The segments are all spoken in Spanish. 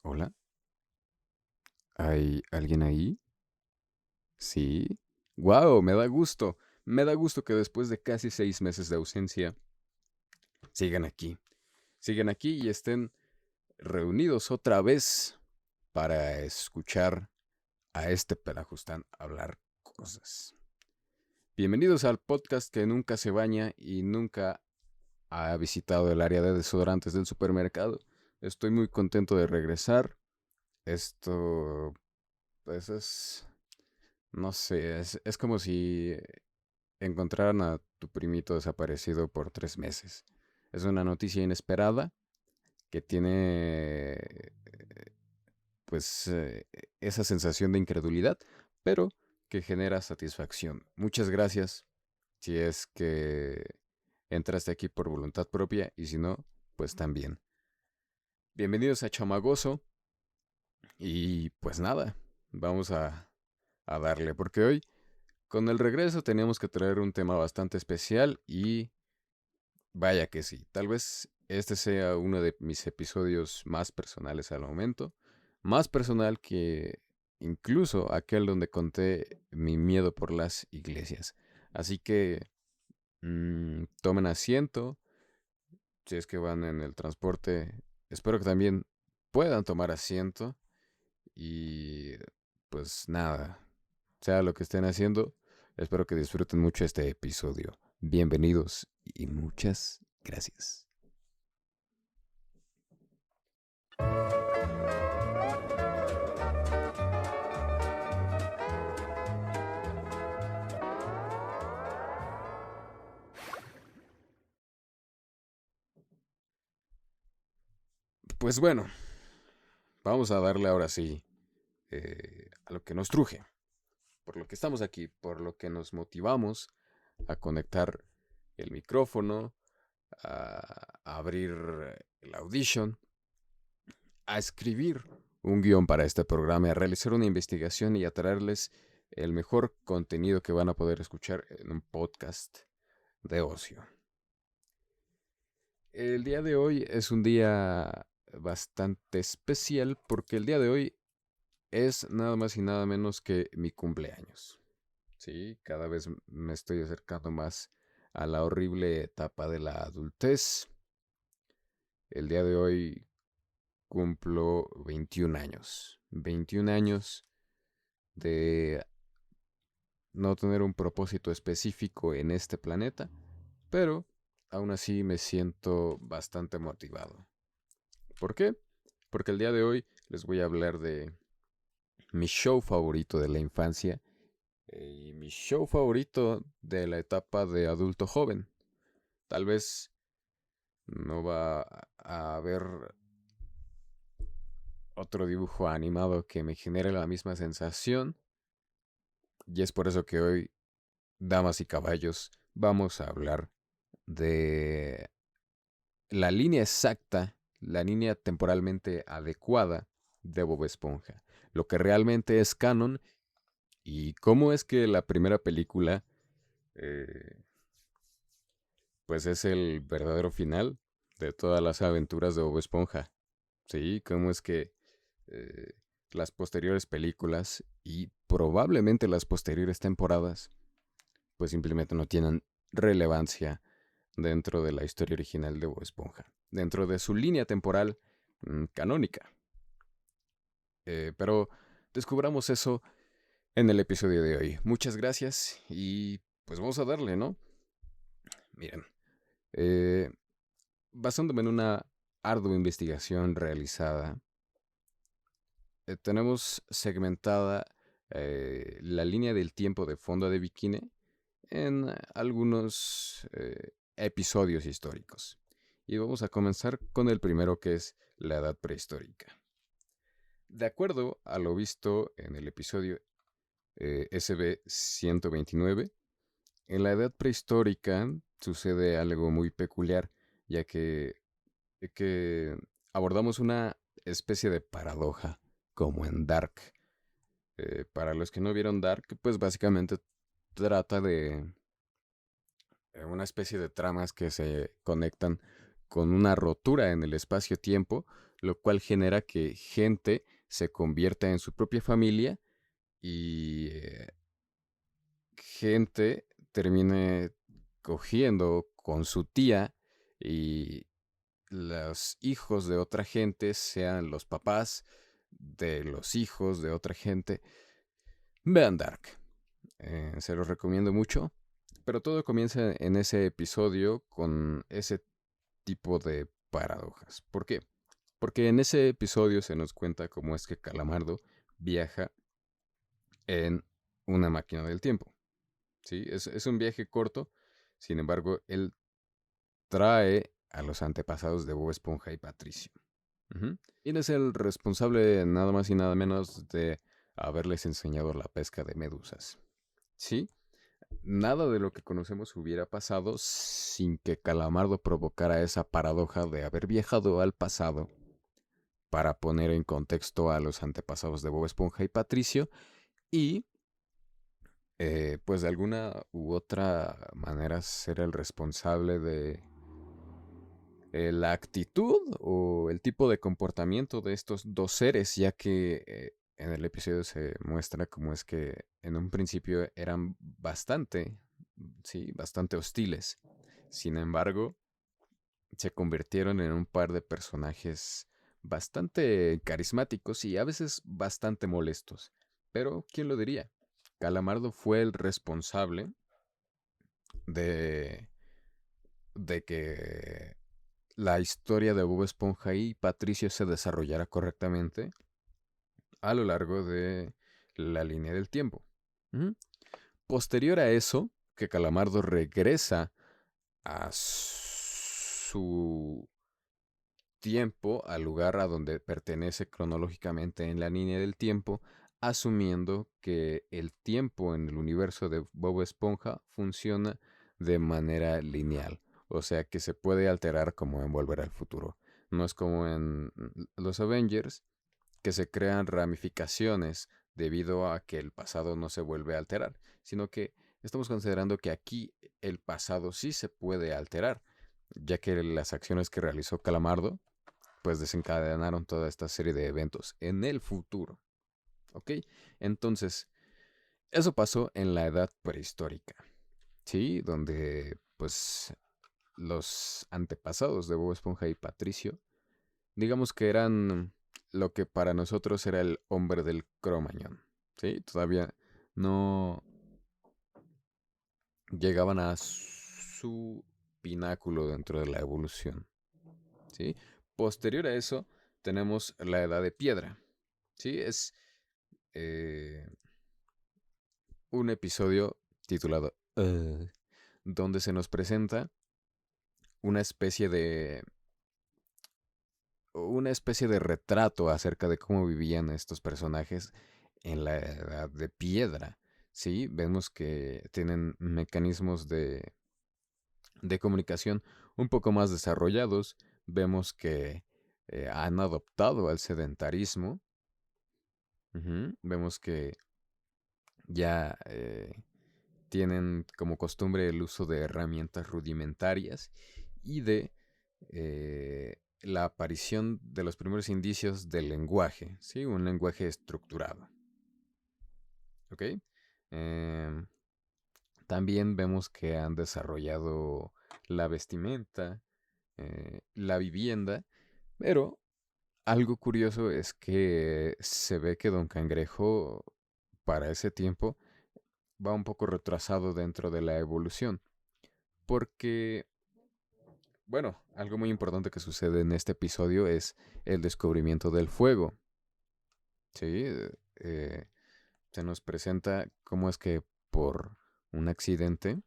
Hola, ¿hay alguien ahí? Sí. ¡Guau! Me da gusto. Me da gusto que después de casi 6 meses de ausencia sigan aquí. Sigan aquí y estén reunidos otra vez para escuchar a este pelajustán hablar cosas. Bienvenidos al podcast que nunca se baña y nunca ha visitado el área de desodorantes del supermercado. Estoy muy contento de regresar. Esto, pues no sé, es como si encontraran a tu primito desaparecido por 3 meses. Es una noticia inesperada que tiene, pues, esa sensación de incredulidad, pero que genera satisfacción. Muchas gracias si es que entraste aquí por voluntad propia y si no, pues también. Bienvenidos a Chamagoso y pues nada, vamos a darle, porque hoy con el regreso teníamos que traer un tema bastante especial y vaya que sí, tal vez este sea uno de mis episodios más personales al momento, más personal que incluso aquel donde conté mi miedo por las iglesias. Así que tomen asiento, si es que van en el transporte, espero que también puedan tomar asiento y pues nada, sea lo que estén haciendo, espero que disfruten mucho este episodio. Bienvenidos y muchas gracias. Pues bueno, vamos a darle ahora sí a lo que nos truje, por lo que estamos aquí, por lo que nos motivamos a conectar el micrófono, a abrir el Audition, a escribir un guión para este programa, a realizar una investigación y a traerles el mejor contenido que van a poder escuchar en un podcast de ocio. El día de hoy es un día bastante especial porque el día de hoy es nada más y nada menos que mi cumpleaños. Sí, cada vez me estoy acercando más a la horrible etapa de la adultez. El día de hoy cumplo 21 años. 21 años de no tener un propósito específico en este planeta, pero aún así me siento bastante motivado. ¿Por qué? Porque el día de hoy les voy a hablar de mi show favorito de la infancia y mi show favorito de la etapa de adulto joven. Tal vez no va a haber otro dibujo animado que me genere la misma sensación y es por eso que hoy, damas y caballos, vamos a hablar de la línea exacta, la línea temporalmente adecuada de Bob Esponja, lo que realmente es canon y cómo es que la primera película eh, pues es el verdadero final de todas las aventuras de Bob Esponja. Sí, cómo es que eh, las posteriores películas y probablemente las posteriores temporadas pues simplemente no tienen relevancia dentro de la historia original de Bob Esponja, dentro de su línea temporal canónica. Pero descubramos eso en el episodio de hoy. Muchas gracias y pues vamos a darle, ¿no? Miren, eh, basándome en una ardua investigación realizada, tenemos segmentada la línea del tiempo de fondo de Bikini en algunos episodios históricos. Y vamos a comenzar con el primero que es la edad prehistórica. De acuerdo a lo visto en el episodio SB-129, en la edad prehistórica sucede algo muy peculiar, ya que abordamos una especie de paradoja, como en Dark. Para los que no vieron Dark, pues básicamente trata de una especie de tramas que se conectan con una rotura en el espacio-tiempo, lo cual genera que gente se convierta en su propia familia y gente termine cogiendo con su tía y los hijos de otra gente sean los papás de los hijos de otra gente. Vean Dark. Se los recomiendo mucho. Pero todo comienza en ese episodio con ese tipo de paradojas. ¿Por qué? Porque en ese episodio se nos cuenta cómo es que Calamardo viaja en una máquina del tiempo. ¿Sí? Es un viaje corto, sin embargo, él trae a los antepasados de Bob Esponja y Patricio. Ujú. ¿Quién es el responsable nada más y nada menos de haberles enseñado la pesca de medusas? ¿Sí? Nada de lo que conocemos hubiera pasado sin que Calamardo provocara esa paradoja de haber viajado al pasado para poner en contexto a los antepasados de Bob Esponja y Patricio y pues de alguna u otra manera ser el responsable de la actitud o el tipo de comportamiento de estos dos seres, ya que en el episodio se muestra cómo es que en un principio eran bastante, sí, bastante hostiles. Sin embargo, se convirtieron en un par de personajes bastante carismáticos y a veces bastante molestos. Pero, ¿quién lo diría? Calamardo fue el responsable de, de que la historia de Bob Esponja y Patricio se desarrollara correctamente a lo largo de la línea del tiempo. Ujú. Posterior a eso, que Calamardo regresa a su tiempo, al lugar a donde pertenece cronológicamente en la línea del tiempo, asumiendo que el tiempo en el universo de Bob Esponja funciona de manera lineal, o sea que se puede alterar como en Volver al Futuro. No es como en los Avengers, que se crean ramificaciones debido a que el pasado no se vuelve a alterar, sino que estamos considerando que aquí el pasado sí se puede alterar, ya que las acciones que realizó Calamardo pues desencadenaron toda esta serie de eventos en el futuro. ¿Ok? Entonces, eso pasó en la edad prehistórica, ¿sí? Donde, pues, los antepasados de Bob Esponja y Patricio, digamos que eran lo que para nosotros era el hombre del Cromañón, ¿sí? Todavía no llegaban a su pináculo dentro de la evolución, ¿sí? Posterior a eso, tenemos la edad de piedra, ¿sí? Es eh, un episodio titulado donde se nos presenta una especie de una especie de retrato acerca de cómo vivían estos personajes en la edad de piedra. Sí, vemos que tienen mecanismos de comunicación un poco más desarrollados. Vemos que han adoptado al sedentarismo. Ujú. Vemos que ya tienen como costumbre el uso de herramientas rudimentarias y de la aparición de los primeros indicios del lenguaje, ¿sí? Un lenguaje estructurado. ¿Ok? Em, También vemos que han desarrollado la vestimenta, la vivienda, pero algo curioso es que se ve que Don Cangrejo para ese tiempo va un poco retrasado dentro de la evolución. Porque, bueno, algo muy importante que sucede en este episodio es el descubrimiento del fuego. Sí, eh, se nos presenta cómo es que por un accidente,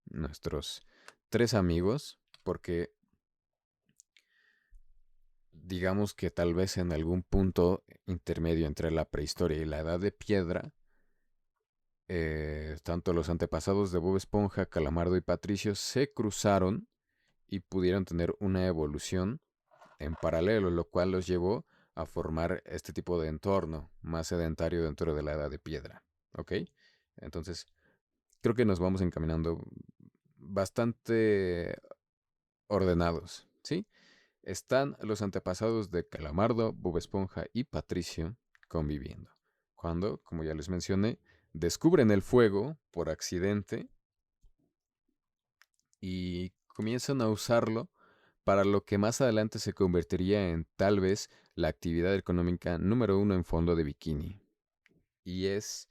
nuestros tres amigos, porque digamos que tal vez en algún punto intermedio entre la prehistoria y la edad de piedra, tanto los antepasados de Bob Esponja, Calamardo y Patricio se cruzaron y pudieron tener una evolución en paralelo, lo cual los llevó a formar este tipo de entorno más sedentario dentro de la edad de piedra. ¿Ok? Entonces, creo que nos vamos encaminando bastante ordenados, ¿sí? están los antepasados de Calamardo, Bob Esponja y Patricio conviviendo. Cuando, como ya les mencioné, descubren el fuego por accidente y comienzan a usarlo para lo que más adelante se convertiría en tal vez la actividad económica número uno en Fondo de Bikini. Y es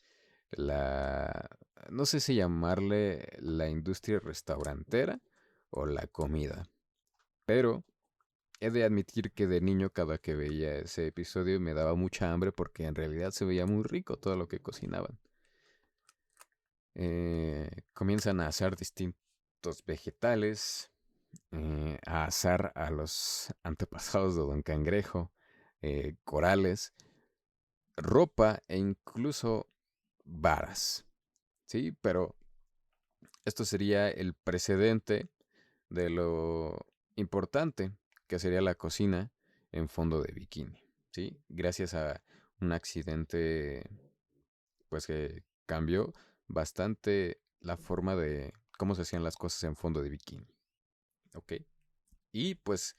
la, no sé si llamarle la industria restaurantera o la comida, pero he de admitir que de niño cada que veía ese episodio me daba mucha hambre porque en realidad se veía muy rico todo lo que cocinaban. Comienzan a asar distintos vegetales, a asar a los antepasados de Don Cangrejo, corales, ropa e incluso varas. Sí, pero esto sería el precedente de lo importante que sería la cocina en Fondo de Bikini. ¿Sí? Gracias a un accidente pues que cambió bastante la forma de cómo se hacían las cosas en Fondo de Bikini. ¿Ok? Y pues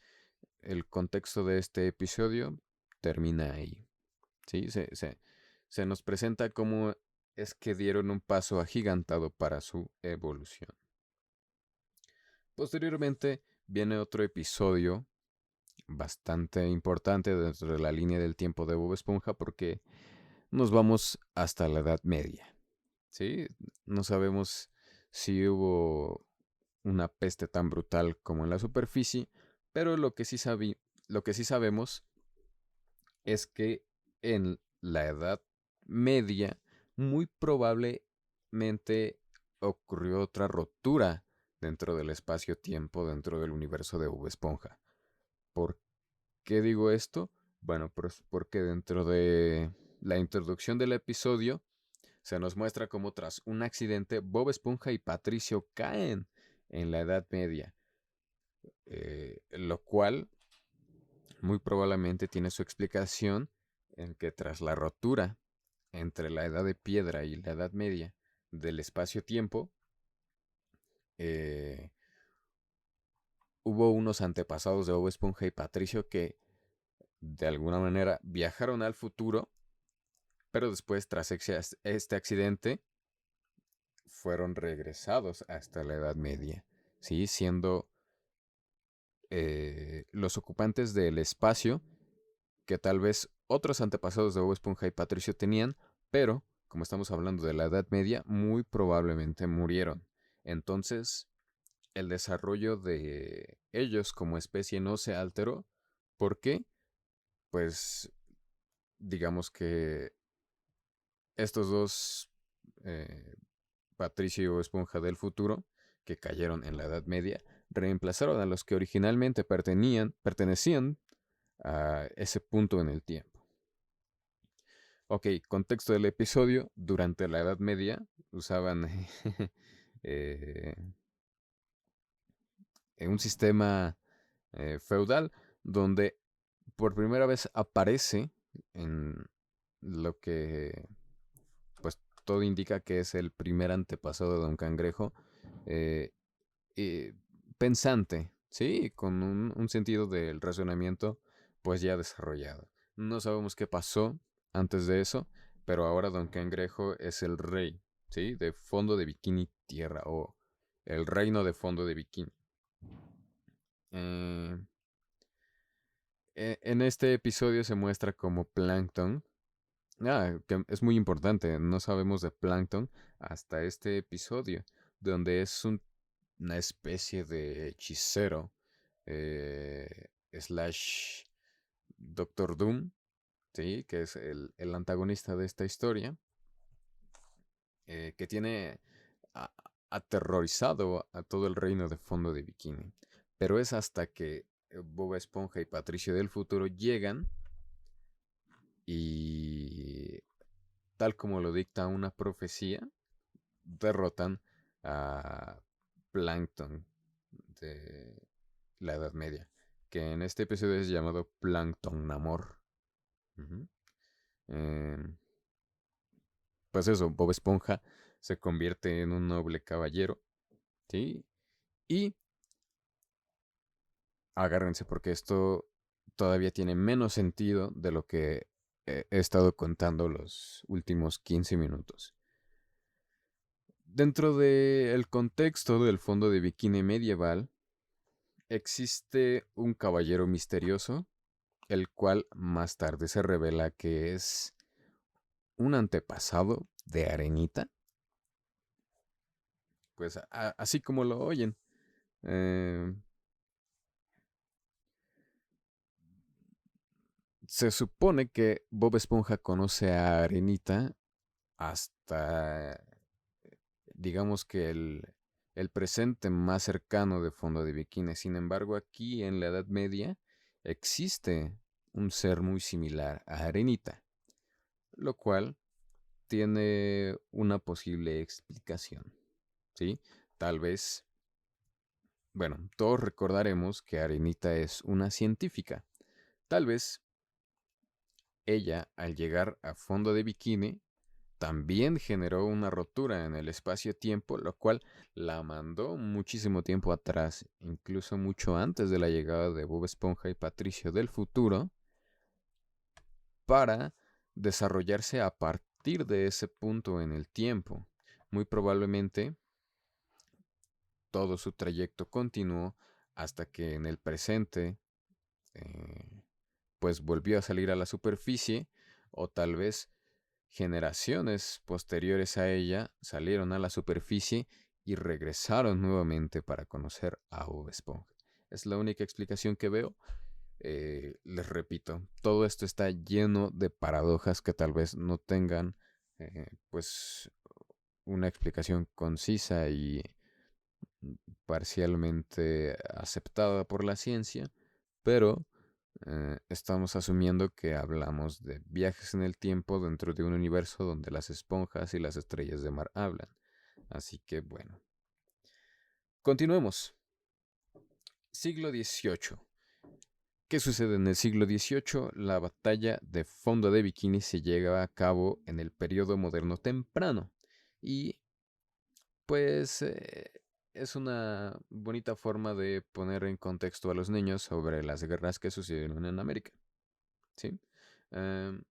el contexto de este episodio termina ahí. ¿Sí? Se nos presenta cómo es que dieron un paso agigantado para su evolución. Posteriormente viene otro episodio bastante importante dentro de la línea del tiempo de Bob Esponja porque nos vamos hasta la Edad Media. ¿Sí? No sabemos si hubo una peste tan brutal como en la superficie, pero lo que sí sabemos es que en la Edad Media muy probablemente ocurrió otra rotura dentro del espacio-tiempo, dentro del universo de Bob Esponja. ¿Por qué digo esto? Bueno, pues porque dentro de la introducción del episodio se nos muestra cómo tras un accidente Bob Esponja y Patricio caen en la Edad Media, lo cual muy probablemente tiene su explicación en que tras la rotura entre la Edad de Piedra y la Edad Media del espacio-tiempo, eh, hubo unos antepasados de Bob Esponja y Patricio que de alguna manera viajaron al futuro, pero después tras este accidente fueron regresados hasta la Edad Media, ¿sí? Siendo los ocupantes del espacio que tal vez otros antepasados de Bob Esponja y Patricio tenían, pero como estamos hablando de la Edad Media, muy probablemente murieron. Entonces, el desarrollo de ellos como especie no se alteró. ¿Por qué? Pues digamos que estos dos, eh, Patricio y Bob Esponja del futuro, que cayeron en la Edad Media, reemplazaron a los que originalmente pertenecían a ese punto en el tiempo. Ok, contexto del episodio. Durante la Edad Media usaban eh, un sistema feudal donde por primera vez aparece en lo que pues todo indica que es el primer antepasado de Don Cangrejo, eh, eh, pensante, ¿sí? Con un sentido del razonamiento pues ya desarrollado. No sabemos qué pasó antes de eso, pero ahora Don Cangrejo es el rey, ¿sí? De Fondo de Bikini Tierra o el reino de Fondo de Bikini. Eh, en este episodio se muestra como Plankton. Que es muy importante, no sabemos de Plankton hasta este episodio, donde es una especie de hechicero slash Doctor Doom, ¿sí? Que es el antagonista de esta historia, que tiene a- aterrorizado a todo el reino de Fondo de Bikini. Pero es hasta que Bob Esponja y Patricio del futuro llegan y, tal como lo dicta una profecía, derrotan a Plankton de la Edad Media, que en este episodio es llamado Plankton Namor. Ujú. Em, pues eso, Bob Esponja se convierte en un noble caballero, ¿sí? Y agárrense porque esto todavía tiene menos sentido de lo que he estado contando los últimos 15 minutos. Dentro del contexto del fondo de bikini medieval, existe un caballero misterioso, el cual más tarde se revela que es un antepasado de Arenita, pues así como lo oyen. Eh, Se supone que Bob Esponja conoce a Arenita hasta, digamos que el presente más cercano de Fondo de Bikini. Sin embargo, aquí en la Edad Media existe un ser muy similar a Arenita, lo cual tiene una posible explicación, ¿sí? Tal vez, bueno, todos recordaremos que Arenita es una científica. Tal vez ella, al llegar a Fondo de Bikini, también generó una rotura en el espacio-tiempo, lo cual la mandó muchísimo tiempo atrás, incluso mucho antes de la llegada de Bob Esponja y Patricio del futuro, para desarrollarse a partir de ese punto en el tiempo. Muy probablemente todo su trayecto continuó hasta que en el presente pues volvió a salir a la superficie, o tal vez generaciones posteriores a ella salieron a la superficie y regresaron nuevamente para conocer a Bob Esponja. Es la única explicación que veo. Les repito, todo esto está lleno de paradojas que tal vez no tengan pues una explicación concisa y parcialmente aceptada por la ciencia, pero estamos asumiendo que hablamos de viajes en el tiempo dentro de un universo donde las esponjas y las estrellas de mar hablan. Así que bueno. Continuemos. Siglo XVIII. ¿Qué sucede en el siglo XVIII? La batalla de Fondo de Bikini se lleva a cabo en el periodo moderno temprano. Y pues es una bonita forma de poner en contexto a los niños sobre las guerras que sucedieron en América. ¿Sí? Em,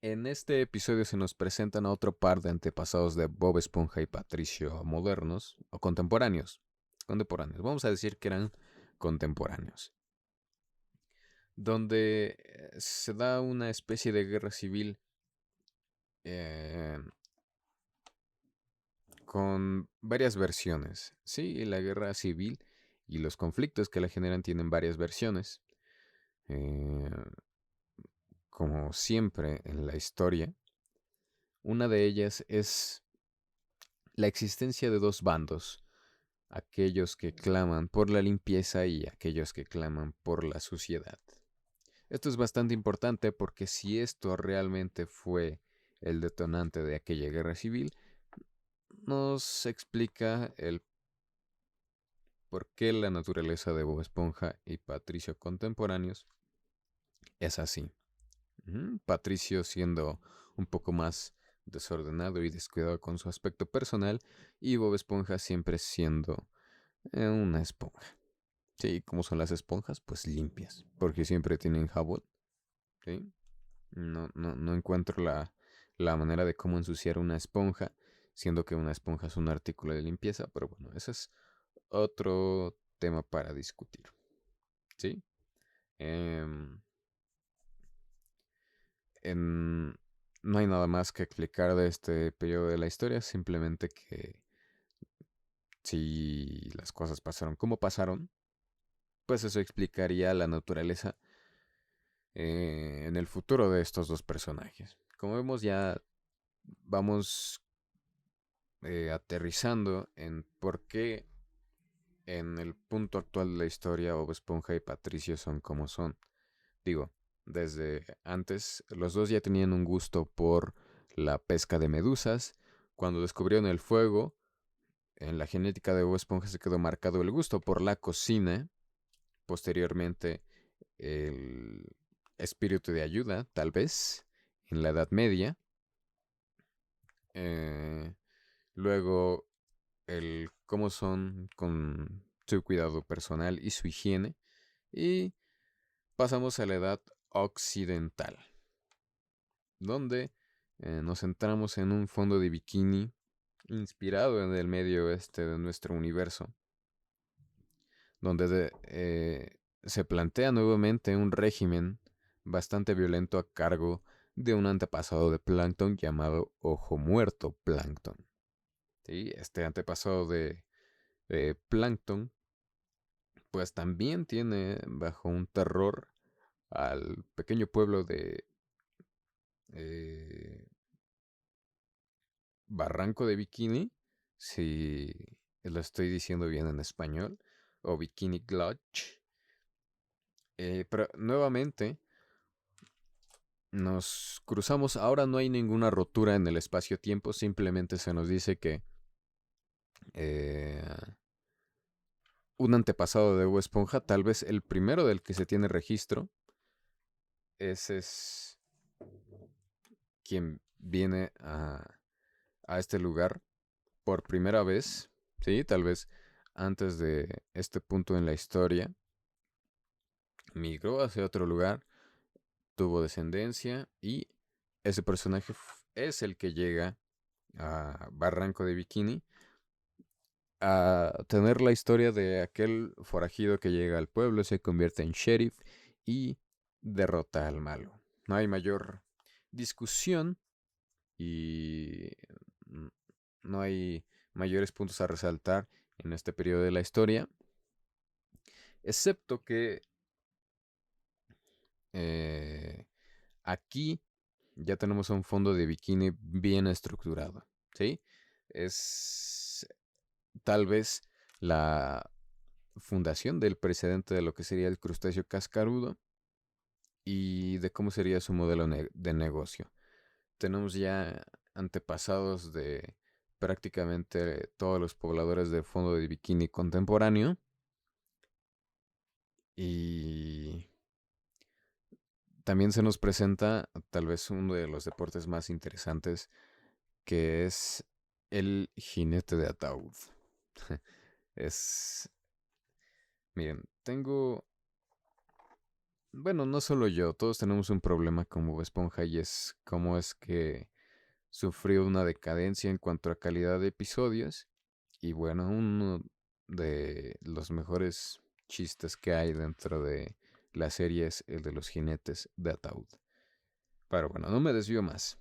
En este episodio se nos presentan a otro par de antepasados de Bob Esponja y Patricio modernos o contemporáneos. Contemporáneos. Vamos a decir que eran contemporáneos. Donde se da una especie de guerra civil eh, con varias versiones. Sí, la guerra civil y los conflictos que la generan tienen varias versiones. Eh, como siempre en la historia. Una de ellas es la existencia de dos bandos, aquellos que claman por la limpieza y aquellos que claman por la suciedad. Esto es bastante importante porque si esto realmente fue el detonante de aquella guerra civil, nos explica el por qué la naturaleza de Bob Esponja y Patricio contemporáneos es así. Patricio siendo un poco más desordenado y descuidado con su aspecto personal, y Bob Esponja siempre siendo una esponja. Sí, ¿cómo son las esponjas? Pues limpias, porque siempre tienen jabón. ¿Sí? No encuentro la manera de cómo ensuciar una esponja, siendo que una esponja es un artículo de limpieza, pero bueno, ese es otro tema para discutir. ¿Sí? Em, no hay nada más que explicar de este periodo de la historia, simplemente que si las cosas pasaron como pasaron, pues eso explicaría la naturaleza en el futuro de estos dos personajes. Como vemos, ya vamos aterrizando en por qué en el punto actual de la historia Bob Esponja y Patricio son como son. Digo, desde antes los dos ya tenían un gusto por la pesca de medusas. Cuando descubrieron el fuego, en la genética de Bob Esponja se quedó marcado el gusto por la cocina. Posteriormente, el espíritu de ayuda, tal vez, en la Edad Media. Eh, Luego, el cómo son con su cuidado personal y su higiene. Y pasamos a la edad occidental, donde nos centramos en un fondo de bikini inspirado en el medio oeste de nuestro universo, donde se plantea nuevamente un régimen bastante violento a cargo de un antepasado de Plankton llamado Ojo Muerto Plankton. ¿Sí? Este antepasado de Plankton pues también tiene bajo un terror al pequeño pueblo de eh, Barranco de Bikini, si lo estoy diciendo bien en español, o Bikini Lodge. Pero nuevamente nos cruzamos, ahora no hay ninguna rotura en el espacio-tiempo, simplemente se nos dice que eh, un antepasado de Bob Esponja, tal vez el primero del que se tiene registro, ese es quien viene a este lugar por primera vez, ¿sí? Tal vez antes de este punto en la historia, migró hacia otro lugar, tuvo descendencia y ese personaje es el que llega a Barranco de Bikini a tener la historia de aquel forajido que llega al pueblo, se convierte en sheriff y derrota al malo. No hay mayor discusión y no hay mayores puntos a resaltar en este periodo de la historia, excepto que eh, aquí ya tenemos un fondo de bikini bien estructurado, ¿sí? Es tal vez la fundación del precedente de lo que sería el crustáceo cascarudo y de cómo sería su modelo de negocio. Tenemos ya antepasados de prácticamente todos los pobladores de fondo de bikini contemporáneo y también se nos presenta tal vez uno de los deportes más interesantes, que es el jinete de ataúd. Es, miren, bueno, no solo yo, todos tenemos un problema con Bob Esponja y es cómo es que sufrió una decadencia en cuanto a calidad de episodios. Y bueno, uno de los mejores chistes que hay dentro de la serie es el de los jinetes de ataúd. Pero bueno, no me desvío más.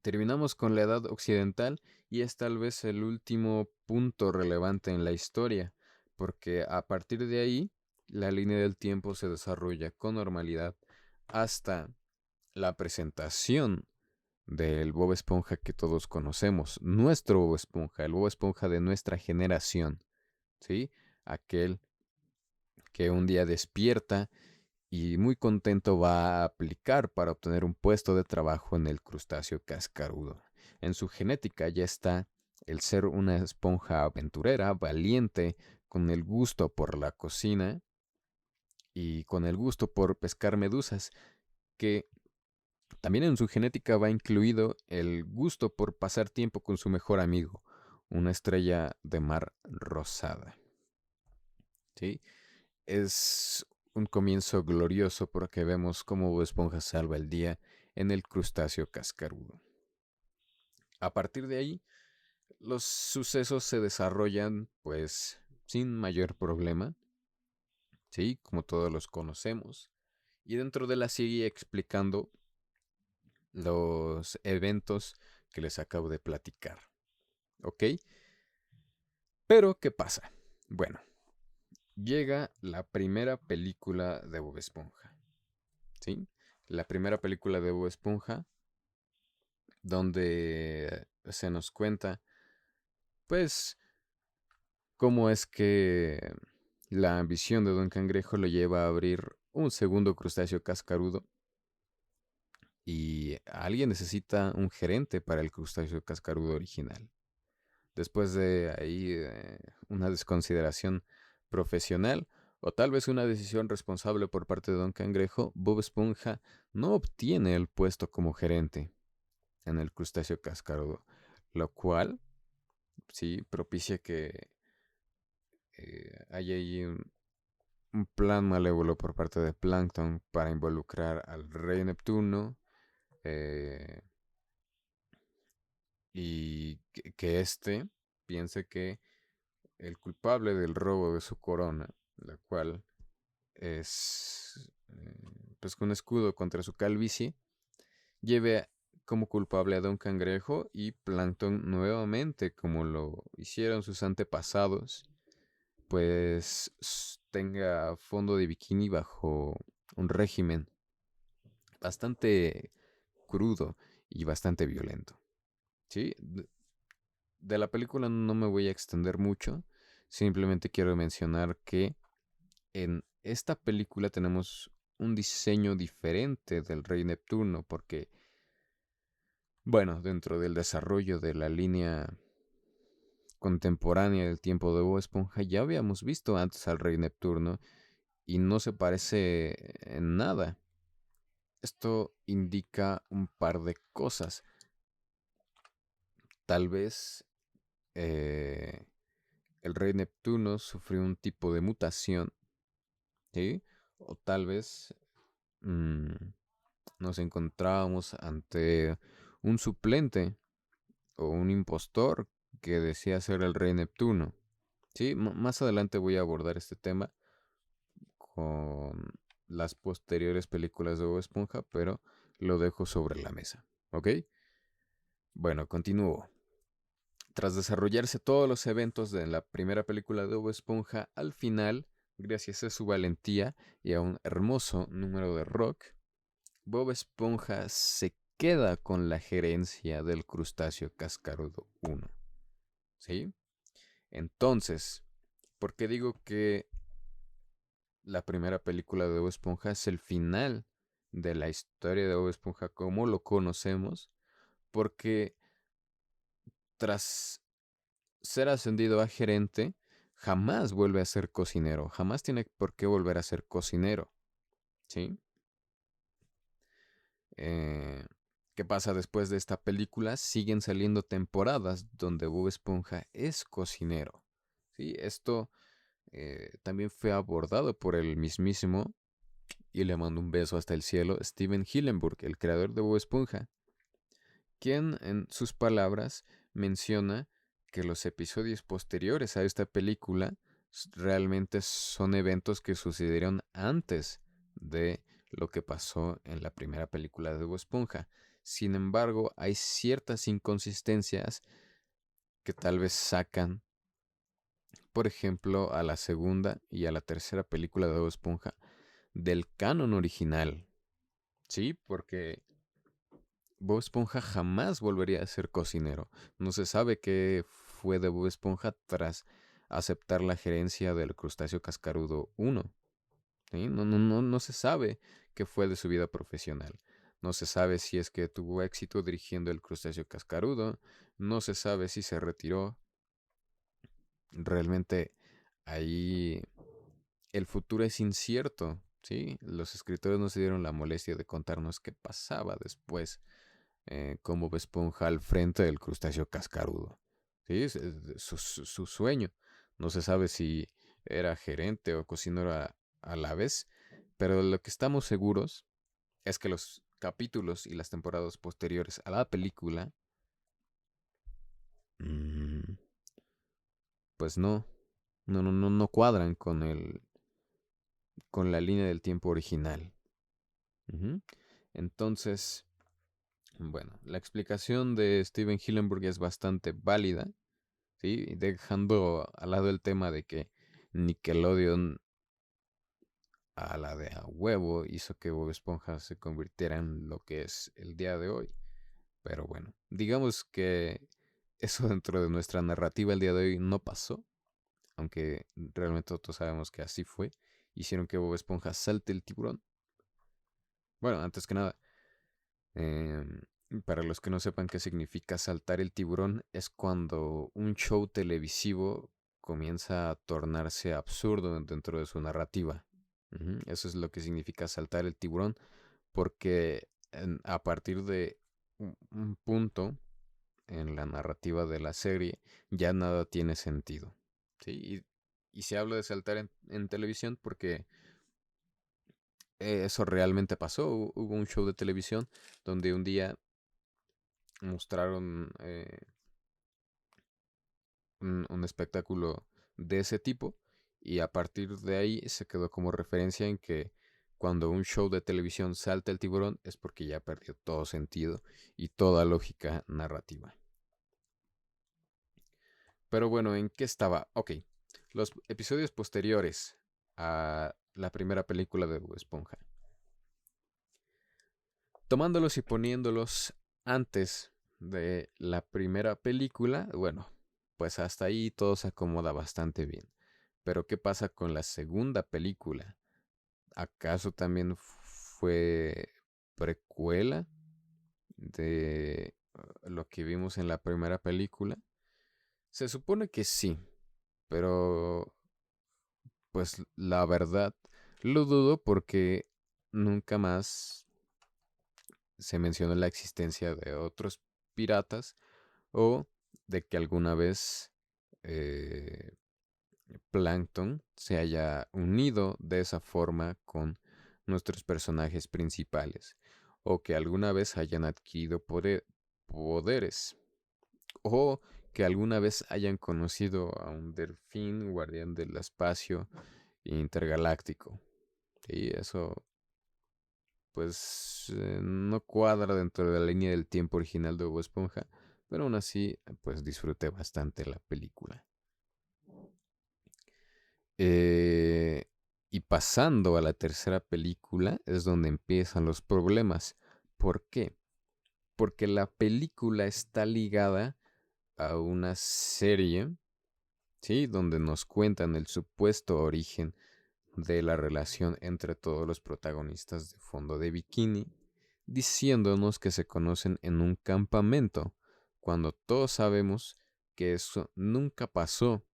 Terminamos con la Edad Occidental y es tal vez el último punto relevante en la historia, porque a partir de ahí la línea del tiempo se desarrolla con normalidad hasta la presentación del Bob Esponja que todos conocemos, nuestro Bob Esponja, el Bob Esponja de nuestra generación, ¿sí? Aquel que un día despierta y muy contento va a aplicar para obtener un puesto de trabajo en el crustáceo cascarudo. En su genética ya está el ser una esponja aventurera, valiente, con el gusto por la cocina y con el gusto por pescar medusas, que también en su genética va incluido el gusto por pasar tiempo con su mejor amigo, una estrella de mar rosada. ¿Sí? Es un comienzo glorioso porque vemos cómo Bob Esponja salva el día en el crustáceo cascarudo. A partir de ahí, los sucesos se desarrollan pues sin mayor problema, ¿sí? Como todos los conocemos. Y dentro de la sigue explicando los eventos que les acabo de platicar. ¿Ok? Pero, ¿qué pasa? Bueno, llega la primera película de Bob Esponja. ¿Sí? La primera película de Bob Esponja, donde se nos cuenta, pues, cómo es que la ambición de Don Cangrejo lo lleva a abrir un segundo crustáceo cascarudo y alguien necesita un gerente para el crustáceo cascarudo original. Después de ahí una desconsideración profesional o tal vez una decisión responsable por parte de Don Cangrejo, Bob Esponja no obtiene el puesto como gerente en el crustáceo cascarudo, lo cual sí propicia que hay ahí un plan malévolo por parte de Plankton para involucrar al rey Neptuno eh, y que éste piense que el culpable del robo de su corona, la cual es pues un escudo contra su calvicie, lleve como culpable a Don Cangrejo y Plankton nuevamente, como lo hicieron sus antepasados, pues tenga fondo de bikini bajo un régimen bastante crudo y bastante violento. ¿Sí? De la película no me voy a extender mucho, simplemente quiero mencionar que en esta película tenemos un diseño diferente del Rey Neptuno, porque, bueno, dentro del desarrollo de la línea contemporánea del tiempo de Bob Esponja ya habíamos visto antes al Rey Neptuno y no se parece en nada. Esto indica un par de cosas. Tal vez eh, el Rey Neptuno sufrió un tipo de mutación, ¿sí? O tal vez mm, nos encontrábamos ante un suplente o un impostor que decía ser el Rey Neptuno. Sí, más adelante voy a abordar este tema con las posteriores películas de Bob Esponja, pero lo dejo sobre la mesa, ¿ok? Bueno, continúo. Tras desarrollarse todos los eventos de la primera película de Bob Esponja, al final, gracias a su valentía y a un hermoso número de rock, Bob Esponja se queda con la gerencia del crustáceo cascarudo 1. ¿Sí? Entonces, ¿por qué digo que la primera película de Bob Esponja es el final de la historia de Bob Esponja como lo conocemos? Porque tras ser ascendido a gerente, jamás vuelve a ser cocinero, jamás tiene por qué volver a ser cocinero, ¿sí? Eh, ¿Qué pasa después de esta película? Siguen saliendo temporadas donde Bob Esponja es cocinero, ¿sí? Esto también fue abordado por el mismísimo, y le mando un beso hasta el cielo, Steven Hillenburg, el creador de Bob Esponja, quien en sus palabras menciona que los episodios posteriores a esta película realmente son eventos que sucedieron antes de lo que pasó en la primera película de Bob Esponja. Sin embargo, hay ciertas inconsistencias que tal vez sacan, por ejemplo, a la segunda y a la tercera película de Bob Esponja del canon original. Sí, porque Bob Esponja jamás volvería a ser cocinero. No se sabe qué fue de Bob Esponja tras aceptar la gerencia del crustáceo cascarudo 1. ¿Sí? No se sabe qué fue de su vida profesional. No se sabe si es que tuvo éxito dirigiendo el crustáceo cascarudo. No se sabe si se retiró. Realmente ahí el futuro es incierto. ¿Sí? Los escritores no se dieron la molestia de contarnos qué pasaba después como Bob Esponja al frente del crustáceo cascarudo. ¿Sí? Es su sueño. No se sabe si era gerente o cocinero a la vez, pero lo que estamos seguros es que los capítulos y las temporadas posteriores a la película, mm, pues no cuadran con la línea del tiempo original. Ujú. Entonces, bueno, la explicación de Steven Hillenburg es bastante válida. ¿Sí? Dejando al lado el tema de que Nickelodeon a la de a huevo hizo que Bob Esponja se convirtiera en lo que es el día de hoy. Pero bueno, digamos que eso dentro de nuestra narrativa el día de hoy no pasó, aunque realmente todos sabemos que así fue. Hicieron que Bob Esponja salte el tiburón. Bueno, antes que nada, em, para los que no sepan qué significa saltar el tiburón, es cuando un show televisivo comienza a tornarse absurdo dentro de su narrativa. Ujú. Eso es lo que significa saltar el tiburón, porque a partir de un punto en la narrativa de la serie ya nada tiene sentido. ¿Sí? Y se habla de saltar en televisión porque eso realmente pasó. Hubo un show de televisión donde un día mostraron un espectáculo de ese tipo y a partir de ahí se quedó como referencia en que cuando un show de televisión salta el tiburón es porque ya perdió todo sentido y toda lógica narrativa. Pero bueno, ¿en qué estaba? Ok, los episodios posteriores a la primera película de Bob Esponja. Tomándolos y poniéndolos antes de la primera película, bueno, pues hasta ahí todo se acomoda bastante bien. Pero ¿qué pasa con la segunda película? ¿Acaso también fue precuela de lo que vimos en la primera película? Se supone que sí, pero pues la verdad lo dudo porque nunca más se mencionó la existencia de otros piratas o de que alguna vez eh, Plankton se haya unido de esa forma con nuestros personajes principales o que alguna vez hayan adquirido poderes o que alguna vez hayan conocido a un delfín guardián del espacio intergaláctico. Y eso pues no cuadra dentro de la línea del tiempo original de Bob Esponja, pero aún así pues disfruté bastante la película. Eh, y pasando a la tercera película es donde empiezan los problemas. ¿Por qué? Porque la película está ligada a una serie, ¿sí? Donde nos cuentan el supuesto origen de la relación entre todos los protagonistas de Fondo de Bikini, diciéndonos que se conocen en un campamento, cuando todos sabemos que eso nunca pasó,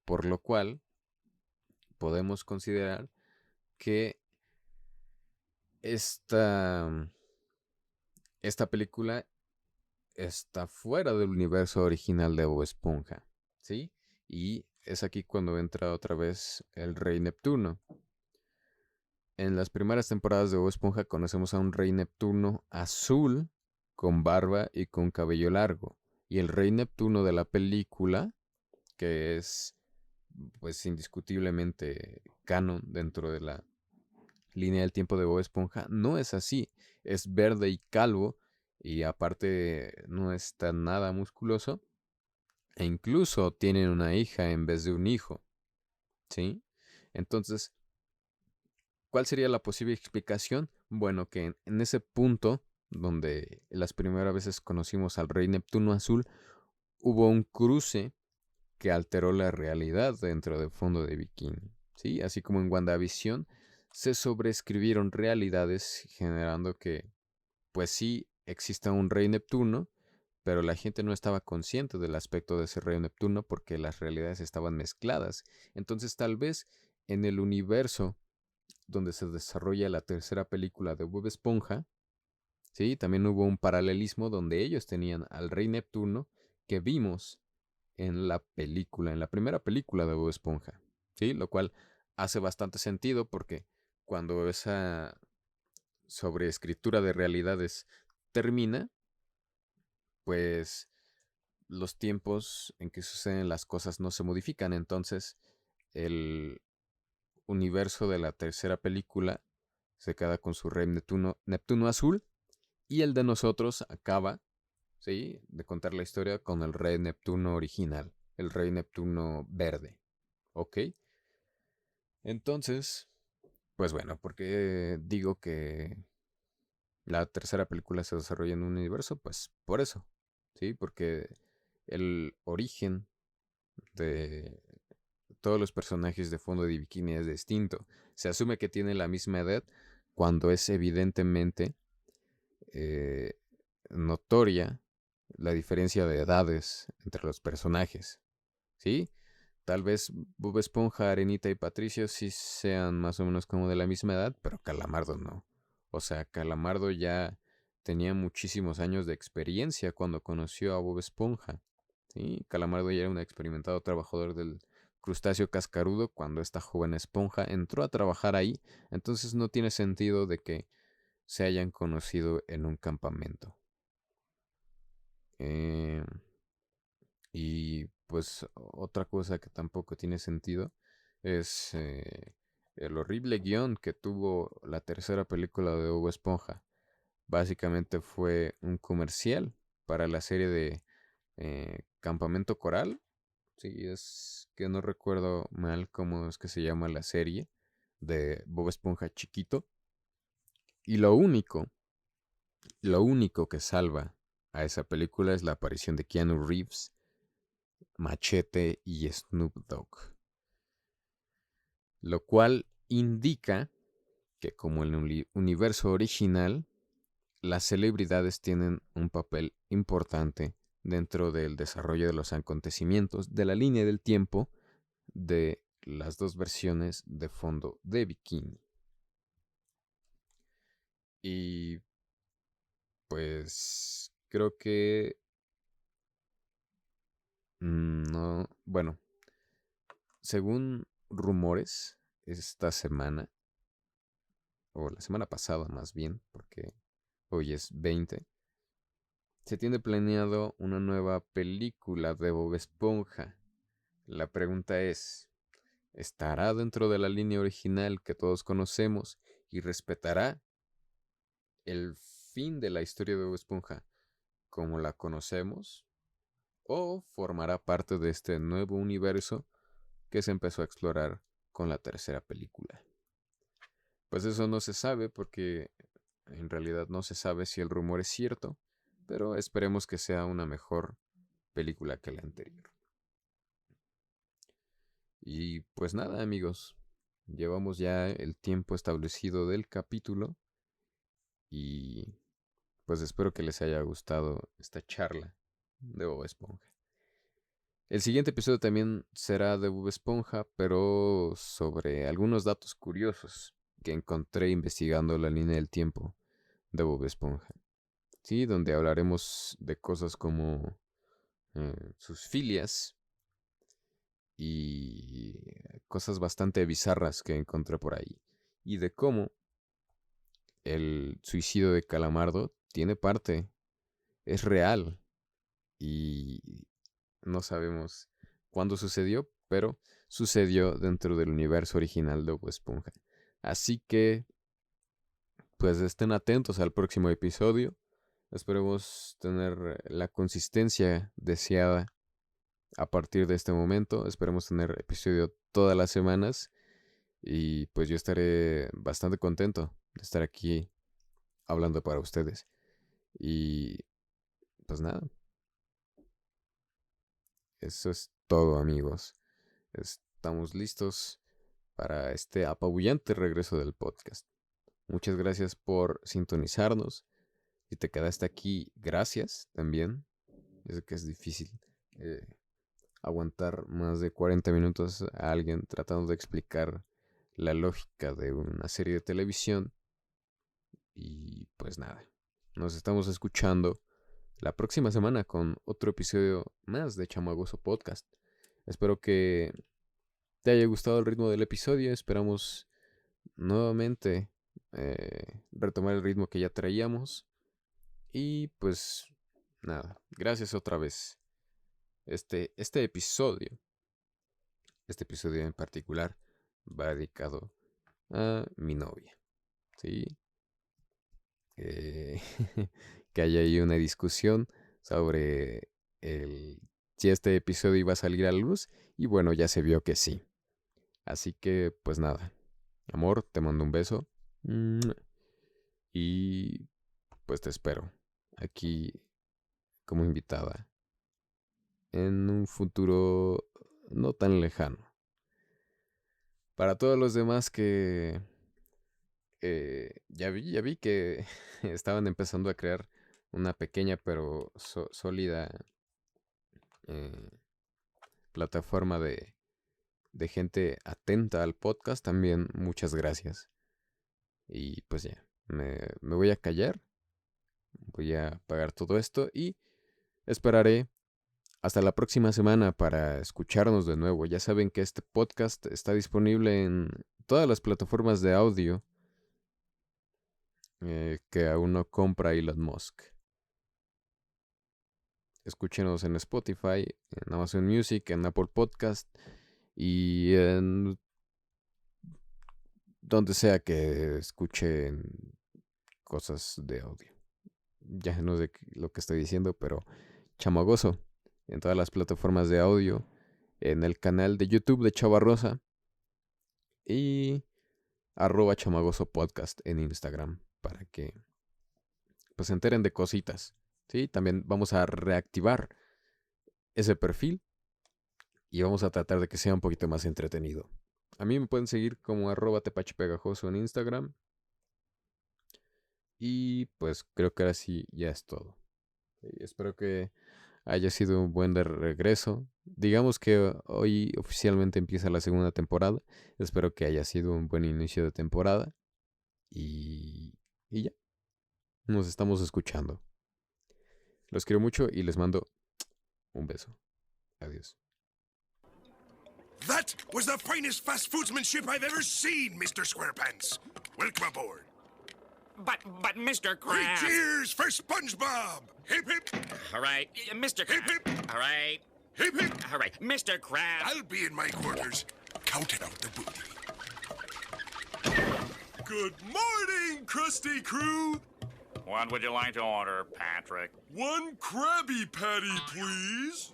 por lo cual podemos considerar que esta, esta película está fuera del universo original de Bob Esponja, ¿sí? Y es aquí cuando entra otra vez el Rey Neptuno. En las primeras temporadas de Bob Esponja conocemos a un Rey Neptuno azul, con barba y con cabello largo. Y el Rey Neptuno de la película, que es pues indiscutiblemente canon dentro de la línea del tiempo de Bob Esponja, no es así. Es verde y calvo y aparte no está nada musculoso. E incluso tienen una hija en vez de un hijo, ¿sí? Entonces, ¿cuál sería la posible explicación? Bueno, que en ese punto, donde las primeras veces conocimos al Rey Neptuno Azul, hubo un cruce que alteró la realidad dentro del Fondo de Bikini, ¿sí? Así como en WandaVision, se sobreescribieron realidades generando que, pues sí, exista un Rey Neptuno, pero la gente no estaba consciente del aspecto de ese Rey Neptuno porque las realidades estaban mezcladas. Entonces, tal vez en el universo donde se desarrolla la tercera película de Bob Esponja, ¿sí? También hubo un paralelismo donde ellos tenían al Rey Neptuno que vimos en la película, en la primera película de Bob Esponja, ¿sí? Lo cual hace bastante sentido porque cuando esa sobreescritura de realidades termina, pues los tiempos en que suceden las cosas no se modifican, entonces el universo de la tercera película se queda con su rey Neptuno azul y el de nosotros acaba, ¿sí? De contar la historia con el rey Neptuno original, el rey Neptuno verde, ¿ok? Entonces, pues bueno, porque digo que la tercera película se desarrolla en un universo, pues por eso, ¿sí? Porque el origen de todos los personajes de Fondo de Bikini es distinto. Se asume que tienen la misma edad cuando es evidentemente eh, notoria la diferencia de edades entre los personajes, ¿sí? Tal vez Bob Esponja, Arenita y Patricio sí sean más o menos como de la misma edad, pero Calamardo no. O sea, Calamardo ya tenía muchísimos años de experiencia cuando conoció a Bob Esponja. ¿Sí? Calamardo ya era un experimentado trabajador crustáceo cascarudo cuando esta joven esponja entró a trabajar ahí, entonces no tiene sentido de que se hayan conocido en un campamento. Eh, y pues otra cosa que tampoco tiene sentido es el horrible guión que tuvo la tercera película de Bob Esponja. Básicamente fue un comercial para la serie de Campamento Coral. Sí, es que no recuerdo mal cómo es que se llama la serie de Bob Esponja chiquito. Y lo único que salva a esa película es la aparición de Keanu Reeves, Machete y Snoop Dogg. Lo cual indica que como en el universo original, las celebridades tienen un papel importante dentro del desarrollo de los acontecimientos de la línea del tiempo de las dos versiones de fondo de Bikini. Y pues creo que no, bueno, según rumores, esta semana, o la semana pasada más bien, porque hoy es 20, se tiene planeado una nueva película de Bob Esponja. La pregunta es, ¿estará dentro de la línea original que todos conocemos y respetará el fin de la historia de Bob Esponja como la conocemos? ¿O formará parte de este nuevo universo que se empezó a explorar con la tercera película? Pues eso no se sabe porque en realidad no se sabe si el rumor es cierto, pero esperemos que sea una mejor película que la anterior. Y pues nada, amigos, llevamos ya el tiempo establecido del capítulo y pues espero que les haya gustado esta charla de Bob Esponja. El siguiente episodio también será de Bob Esponja, pero sobre algunos datos curiosos que encontré investigando la línea del tiempo de Bob Esponja. Sí, donde hablaremos de cosas como sus filias y cosas bastante bizarras que encontré por ahí. Y de cómo el suicidio de Calamardo tiene parte, es real y no sabemos cuándo sucedió, pero sucedió dentro del universo original de Bob Esponja. Así que, pues estén atentos al próximo episodio. Esperemos tener la consistencia deseada a partir de este momento. Esperemos tener episodio todas las semanas. Y pues yo estaré bastante contento de estar aquí hablando para ustedes. Y pues nada, eso es todo, amigos. Estamos listos para este apabullante regreso del podcast. Muchas gracias por sintonizarnos. Si te quedaste aquí, gracias también. Yo sé que es difícil eh, aguantar más de 40 minutos a alguien tratando de explicar la lógica de una serie de televisión. Y pues nada, nos estamos escuchando la próxima semana con otro episodio más de Chamagoso Podcast. Espero que te haya gustado el ritmo del episodio. Esperamos nuevamente retomar el ritmo que ya traíamos. Y pues nada, gracias otra vez. Este episodio en particular, va dedicado a mi novia. ¿Sí? Eh, que haya ahí una discusión sobre si este episodio iba a salir a la luz. Y bueno, ya se vio que sí. Así que, pues nada. Amor, te mando un beso. Y pues te espero aquí como invitada en un futuro no tan lejano. Para todos los demás que ya vi que estaban empezando a crear una pequeña pero sólida eh, plataforma de gente atenta al podcast, también muchas gracias. Y pues ya, me voy a callar, voy a apagar todo esto y esperaré hasta la próxima semana para escucharnos de nuevo. Ya saben que este podcast está disponible en todas las plataformas de audio que aún no compra Elon Musk. Escúchenos en Spotify, en Amazon Music, en Apple Podcast y en donde sea que escuchen cosas de audio. Ya no sé lo que estoy diciendo, pero Chamagoso en todas las plataformas de audio, en el canal de YouTube de Chava Rosa y @Chamagoso Podcast en Instagram para que pues se enteren de cositas. ¿Sí? También vamos a reactivar ese perfil y vamos a tratar de que sea un poquito más entretenido. A mí me pueden seguir como @tepachepegajoso en Instagram. Y pues creo que ahora sí ya es todo. Espero que haya sido un buen de regreso. Digamos que hoy oficialmente empieza la segunda temporada. Espero que haya sido un buen inicio de temporada. Y ya. Nos estamos escuchando. Los quiero mucho y les mando un beso. Adiós. That was the finest fast foodsmanship I've ever seen, Mr. Squarepants. Welcome aboard. But Mr. Three Krabs. cheers for SpongeBob. Hip hip. All right, Mr. Hip, Krabs. hip. All right, Hip hip. all right, Mr. Krabs. I'll be in my quarters, counting out the booty. Good morning, Krusty Crew. What would you like to order, Patrick? One Krabby Patty, please.